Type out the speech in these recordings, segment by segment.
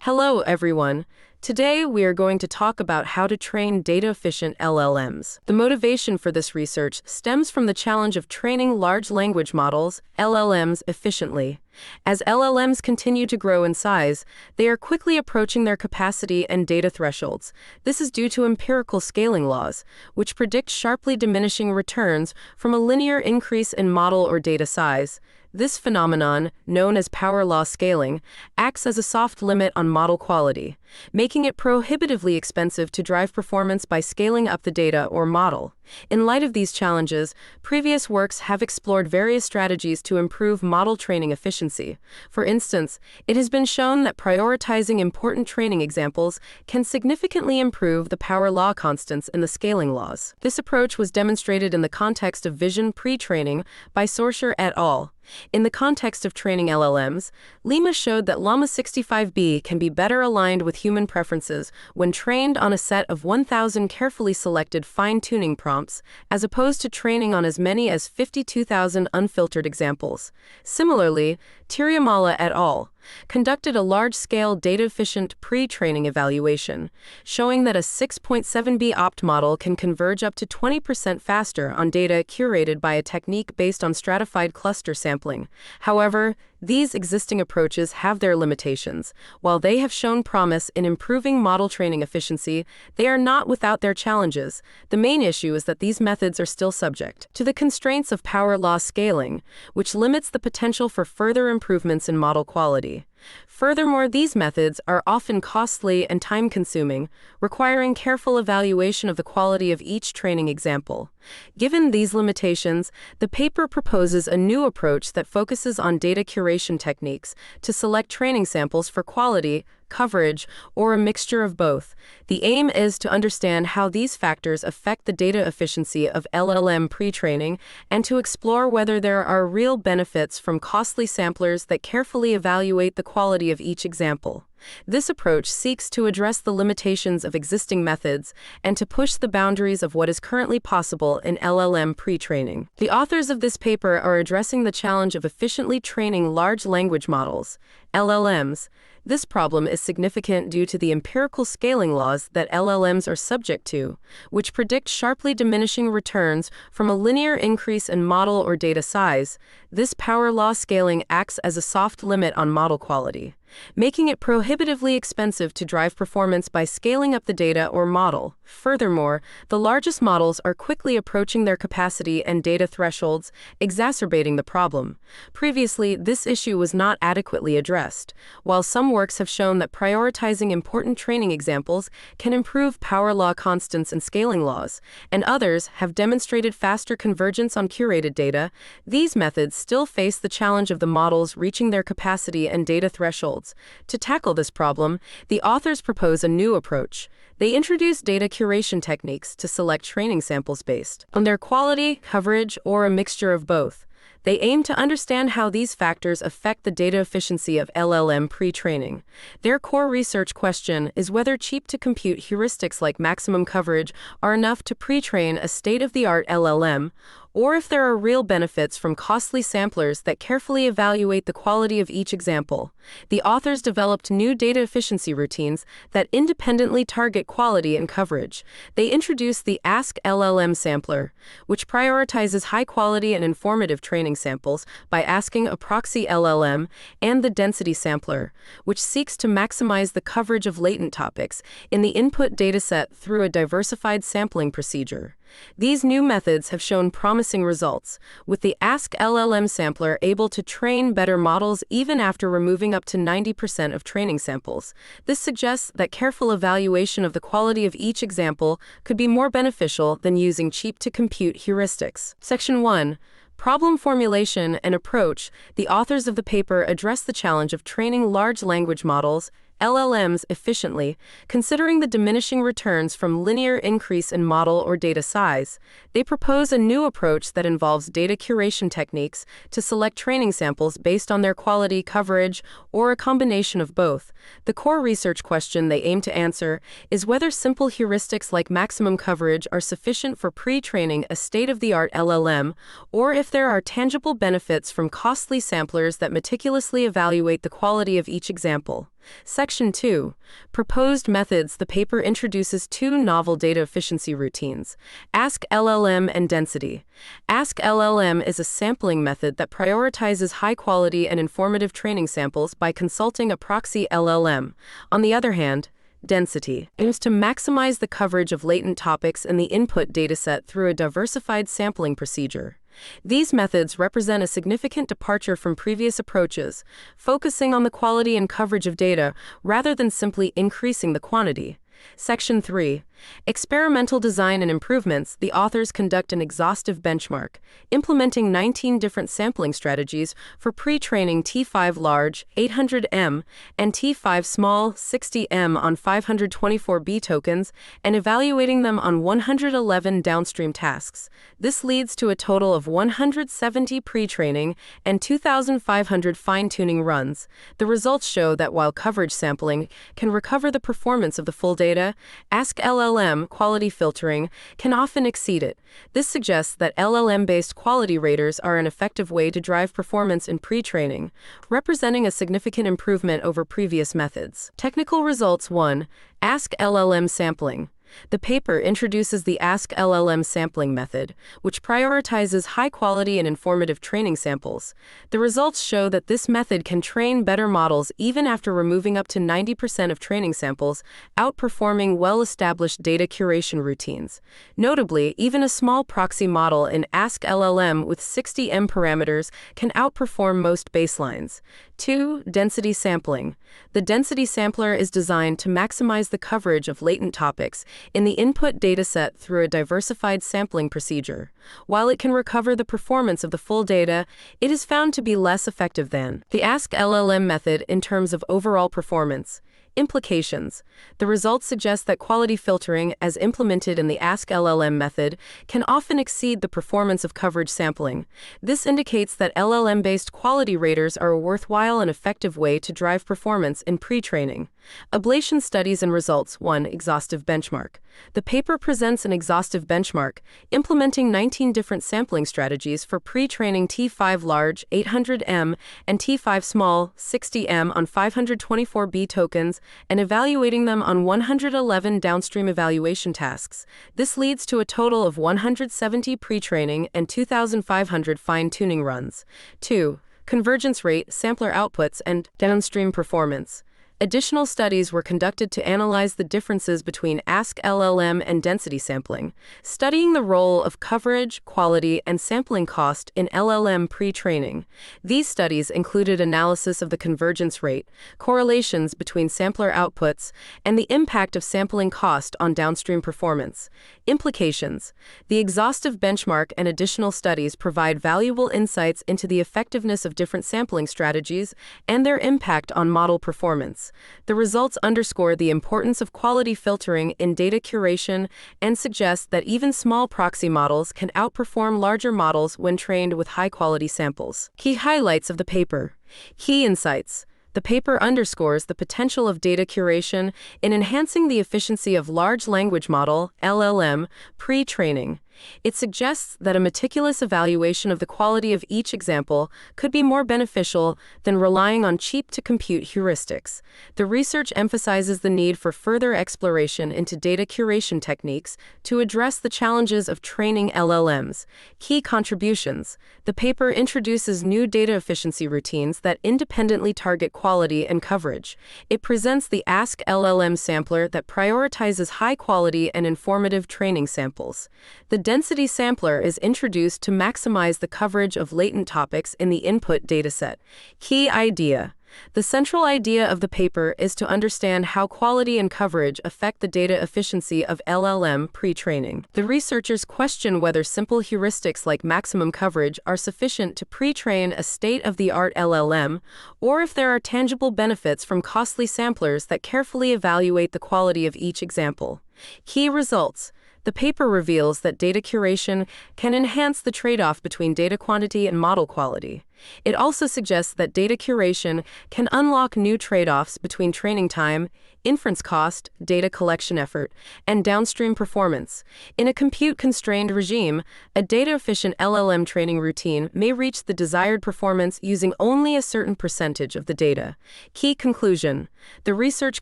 Hello, everyone. Today, we are going to talk about how to train data-efficient LLMs. The motivation for this research stems from the challenge of training large language models, LLMs, efficiently. As LLMs continue to grow in size, they are quickly approaching their capacity and data thresholds. This is due to empirical scaling laws, which predict sharply diminishing returns from a linear increase in model or data size. This phenomenon, known as power law scaling, acts as a soft limit on model quality, making it prohibitively expensive to drive performance by scaling up the data or model. In light of these challenges, previous works have explored various strategies to improve model training efficiency. For instance, it has been shown that prioritizing important training examples can significantly improve the power law constants in the scaling laws. This approach was demonstrated in the context of vision pre-training by Sorcher et al. In the context of training LLMs, Lima showed that Llama 65B can be better aligned with human preferences when trained on a set of 1,000 carefully selected fine-tuning prompts, as opposed to training on as many as 52,000 unfiltered examples. Similarly, Tirumala et al. Conducted a large-scale data-efficient pre-training evaluation, showing that a 6.7B opt model can converge up to 20% faster on data curated by a technique based on stratified cluster sampling. However, these existing approaches have their limitations. While they have shown promise in improving model training efficiency, they are not without their challenges. The main issue is that these methods are still subject to the constraints of power law scaling, which limits the potential for further improvements in model quality. Furthermore, these methods are often costly and time-consuming, requiring careful evaluation of the quality of each training example. Given these limitations, the paper proposes a new approach that focuses on data curation techniques to select training samples for quality, coverage, or a mixture of both. The aim is to understand how these factors affect the data efficiency of LLM pre-training and to explore whether there are real benefits from costly samplers that carefully evaluate the quality of each example. This approach seeks to address the limitations of existing methods and to push the boundaries of what is currently possible in LLM pre-training. The authors of this paper are addressing the challenge of efficiently training large language models, LLMs. This problem is significant due to the empirical scaling laws that LLMs are subject to, which predict sharply diminishing returns from a linear increase in model or data size. This power law scaling acts as a soft limit on model quality, making it prohibitively expensive to drive performance by scaling up the data or model. Furthermore, the largest models are quickly approaching their capacity and data thresholds, exacerbating the problem. Previously, this issue was not adequately addressed. While some works have shown that prioritizing important training examples can improve power law constants and scaling laws, and others have demonstrated faster convergence on curated data, these methods still face the challenge of the models reaching their capacity and data thresholds. To tackle this problem, the authors propose a new approach. They introduce data curation techniques to select training samples based on their quality, coverage, or a mixture of both. They aim to understand how these factors affect the data efficiency of LLM pre-training. Their core research question is whether cheap-to-compute heuristics like maximum coverage are enough to pre-train a state-of-the-art LLM, or if there are real benefits from costly samplers that carefully evaluate the quality of each example. The authors developed new data efficiency routines that independently target quality and coverage. They introduced the ASK-LLM sampler, which prioritizes high-quality and informative training samples by asking a proxy LLM, and the density sampler, which seeks to maximize the coverage of latent topics in the input dataset through a diversified sampling procedure. These new methods have shown promising results, with the ASK-LLM sampler able to train better models even after removing up to 90% of training samples. This suggests that careful evaluation of the quality of each example could be more beneficial than using cheap-to-compute heuristics. Section 1. Problem formulation and approach. The authors of the paper address the challenge of training large language models, LLMs, efficiently, considering the diminishing returns from linear increase in model or data size. They propose a new approach that involves data curation techniques to select training samples based on their quality, coverage, or a combination of both. The core research question they aim to answer is whether simple heuristics like maximum coverage are sufficient for pre-training a state-of-the-art LLM, or if there are tangible benefits from costly samplers that meticulously evaluate the quality of each example. Section 2. Proposed methods. The paper introduces two novel data efficiency routines, ASK-LLM and DENSITY. ASK-LLM is a sampling method that prioritizes high-quality and informative training samples by consulting a proxy LLM. On the other hand, DENSITY aims to maximize the coverage of latent topics in the input dataset through a diversified sampling procedure. These methods represent a significant departure from previous approaches, focusing on the quality and coverage of data rather than simply increasing the quantity. Section 3. Experimental design and improvements. The authors conduct an exhaustive benchmark, implementing 19 different sampling strategies for pre-training T5 large 800M and T5 small 60M on 524B tokens and evaluating them on 111 downstream tasks. This leads to a total of 170 pre-training and 2,500 fine-tuning runs. The results show that while coverage sampling can recover the performance of the full data, ASK-LLM quality filtering can often exceed it. This suggests that LLM-based quality raters are an effective way to drive performance in pre-training, representing a significant improvement over previous methods. Technical results. 1. ASK-LLM sampling. The paper introduces the ASK-LLM sampling method, which prioritizes high-quality and informative training samples. The results show that this method can train better models even after removing up to 90% of training samples, outperforming well-established data curation routines. Notably, even a small proxy model in ASK-LLM with 60M parameters can outperform most baselines. 2. Density sampling. The density sampler is designed to maximize the coverage of latent topics in the input dataset through a diversified sampling procedure. While it can recover the performance of the full data, it is found to be less effective than the ASK-LLM method in terms of overall performance. Implications. The results suggest that quality filtering, as implemented in the ASK-LLM method, can often exceed the performance of coverage sampling. This indicates that LLM-based quality raters are a worthwhile and effective way to drive performance in pre-training. Ablation studies and results. 1. Exhaustive benchmark. The paper presents an exhaustive benchmark, implementing 19 different sampling strategies for pre-training T5 large 800M and T5 small 60M on 524B tokens and evaluating them on 111 downstream evaluation tasks. This leads to a total of 170 pre-training and 2,500 fine-tuning runs. 2. Convergence rate, sampler outputs, and downstream performance. Additional studies were conducted to analyze the differences between ASK-LLM and density sampling, studying the role of coverage, quality, and sampling cost in LLM pre-training. These studies included analysis of the convergence rate, correlations between sampler outputs, and the impact of sampling cost on downstream performance. Implications. The exhaustive benchmark and additional studies provide valuable insights into the effectiveness of different sampling strategies and their impact on model performance. The results underscore the importance of quality filtering in data curation and suggest that even small proxy models can outperform larger models when trained with high-quality samples. Key highlights of the paper. Key insights. The paper underscores the potential of data curation in enhancing the efficiency of large language model (LLM) pre-training. It suggests that a meticulous evaluation of the quality of each example could be more beneficial than relying on cheap-to-compute heuristics. The research emphasizes the need for further exploration into data curation techniques to address the challenges of training LLMs. Key contributions. The paper introduces new data efficiency routines that independently target quality and coverage. It presents the ASK-LLM sampler that prioritizes high-quality and informative training samples. The density sampler is introduced to maximize the coverage of latent topics in the input dataset. Key idea. The central idea of the paper is to understand how quality and coverage affect the data efficiency of LLM pre-training. The researchers question whether simple heuristics like maximum coverage are sufficient to pre-train a state-of-the-art LLM, or if there are tangible benefits from costly samplers that carefully evaluate the quality of each example. Key results. The paper reveals that data curation can enhance the trade-off between data quantity and model quality. It also suggests that data curation can unlock new trade-offs between training time, inference cost, data collection effort, and downstream performance. In a compute-constrained regime, a data-efficient LLM training routine may reach the desired performance using only a certain percentage of the data. Key conclusion: the research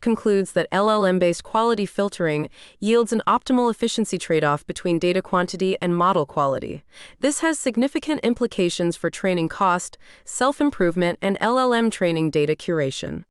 concludes that LLM-based quality filtering yields an optimal efficiency trade-off between data quantity and model quality. This has significant implications for training cost, self-improvement, and LLM training data curation.